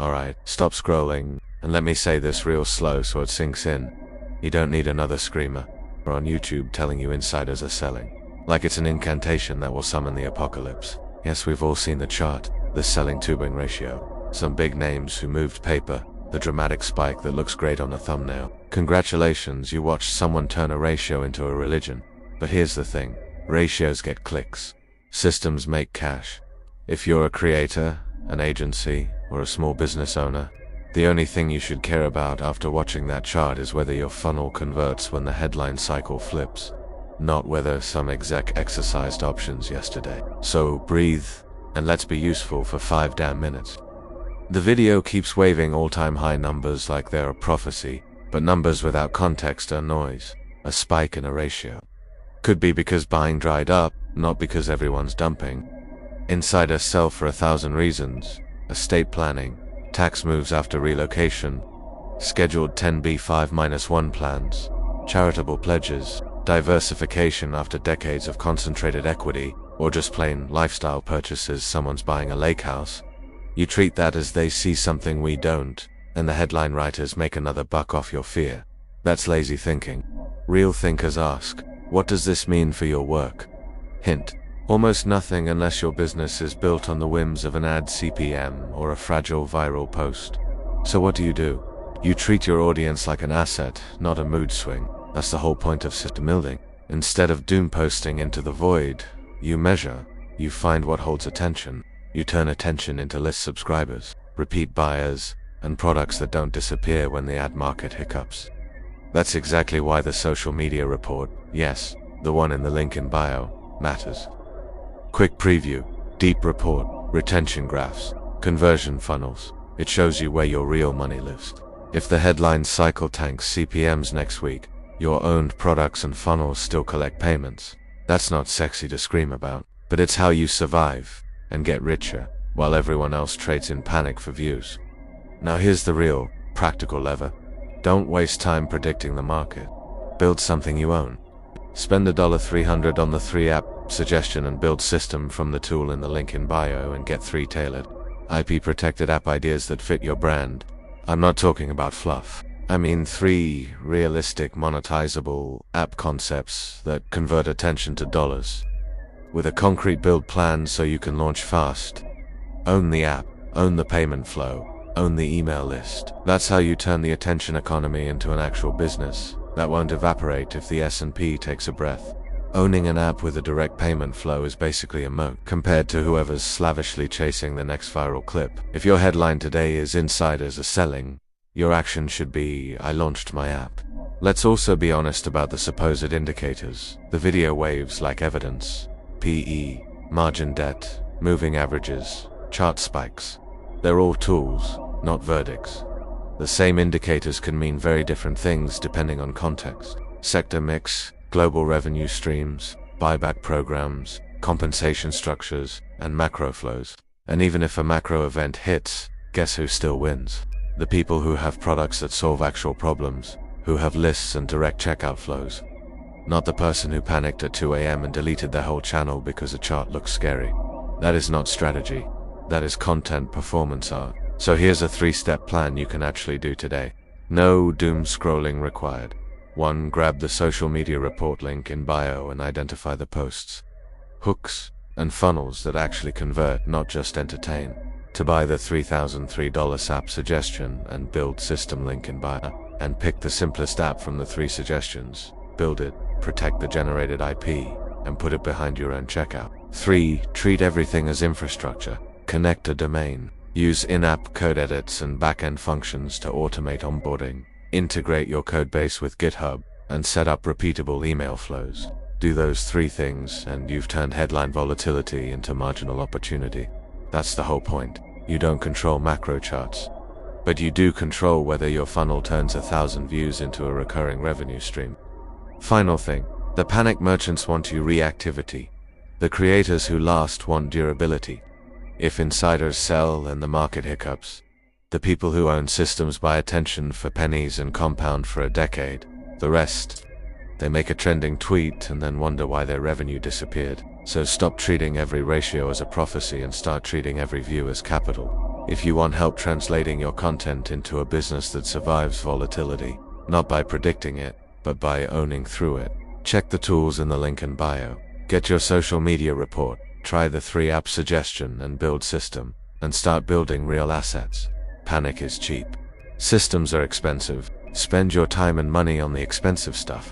Alright, stop scrolling, and let me say this real slow so it sinks in. You don't need another screamer or on YouTube telling you insiders are selling. Like it's an incantation that will summon the apocalypse. Yes, we've all seen the chart, the selling tubing ratio. Some big names who moved paper, the dramatic spike that looks great on a thumbnail. Congratulations, you watched someone turn a ratio into a religion. But here's the thing, ratios get clicks. Systems make cash. If you're a creator, an agency, or a small business owner, the only thing you should care about after watching that chart is whether your funnel converts when the headline cycle flips, not whether some exec exercised options yesterday. So breathe, and let's be useful for 5 damn minutes. The video keeps waving all-time high numbers like they're a prophecy, but numbers without context are noise, a spike in a ratio. Could be because buying dried up, not because everyone's dumping. Insiders sell for 1,000 reasons: estate planning, tax moves after relocation, scheduled 10b5-1 plans, charitable pledges, diversification after decades of concentrated equity, or just plain lifestyle purchases. Someone's buying a lake house. You treat that as they see something we don't, and the headline writers make another buck off your fear. That's lazy thinking. Real thinkers ask, what does this mean for your work? Hint: almost nothing unless your business is built on the whims of an ad CPM or a fragile viral post. So what do? You treat your audience like an asset, not a mood swing. That's the whole point of system building. Instead of doom posting into the void, you measure, you find what holds attention. You turn attention into list subscribers, repeat buyers, and products that don't disappear when the ad market hiccups. That's exactly why the social media report, yes, the one in the link in bio, matters. Quick preview, deep report, retention graphs, conversion funnels. It shows you where your real money lives. If the headline cycle tanks CPMs next week, your owned products and funnels still collect payments. That's not sexy to scream about, but it's how you survive and get richer while everyone else trades in panic for views. Now here's the real, practical lever. Don't waste time predicting the market. Build something you own. Spend $300 on the 3-app suggestion and build system from the tool in the link in bio and get 3 tailored, IP-protected app ideas that fit your brand. I'm not talking about fluff. I mean 3 realistic monetizable app concepts that convert attention to dollars. With a concrete build plan so you can launch fast. Own the app, own the payment flow, own the email list. That's how you turn the attention economy into an actual business that won't evaporate if the S&P takes a breath. Owning an app with a direct payment flow is basically a moat compared to whoever's slavishly chasing the next viral clip. If your headline today is "Insiders are selling," your action should be, "I launched my app." Let's also be honest about the supposed indicators. The video waves like evidence, PE, margin debt, moving averages, chart spikes. They're all tools, not verdicts. The same indicators can mean very different things depending on context. Sector mix, global revenue streams, buyback programs, compensation structures, and macro flows. And even if a macro event hits, guess who still wins? The people who have products that solve actual problems, who have lists and direct checkout flows. Not the person who panicked at 2 a.m. and deleted their whole channel because a chart looks scary. That is not strategy. That is content performance art. So here's a 3-step plan you can actually do today. No doom scrolling required. 1. Grab the social media report link in bio and identify the posts, hooks, and funnels that actually convert, not just entertain. To buy the $3,003 app suggestion and build system link in bio, and pick the simplest app from the 3 suggestions. Build it, protect the generated IP, and put it behind your own checkout. 3. Treat everything as infrastructure. Connect a domain. Use in-app code edits and back-end functions to automate onboarding. Integrate your codebase with GitHub, and set up repeatable email flows. Do those 3 things, and you've turned headline volatility into marginal opportunity. That's the whole point. You don't control macro charts, but you do control whether your funnel turns 1,000 views into a recurring revenue stream. Final thing, the panic merchants want reactivity. The creators who last want durability. If insiders sell and the market hiccups, the people who own systems buy attention for pennies and compound for a decade. The rest, they make a trending tweet and then wonder why their revenue disappeared. So stop treating every ratio as a prophecy and start treating every view as capital. If you want help translating your content into a business that survives volatility, not by predicting it, but by owning through it, check the tools in the link in bio. Get your social media report, try the 3-app suggestion and build system, and start building real assets. Panic is cheap. Systems are expensive. Spend your time and money on the expensive stuff.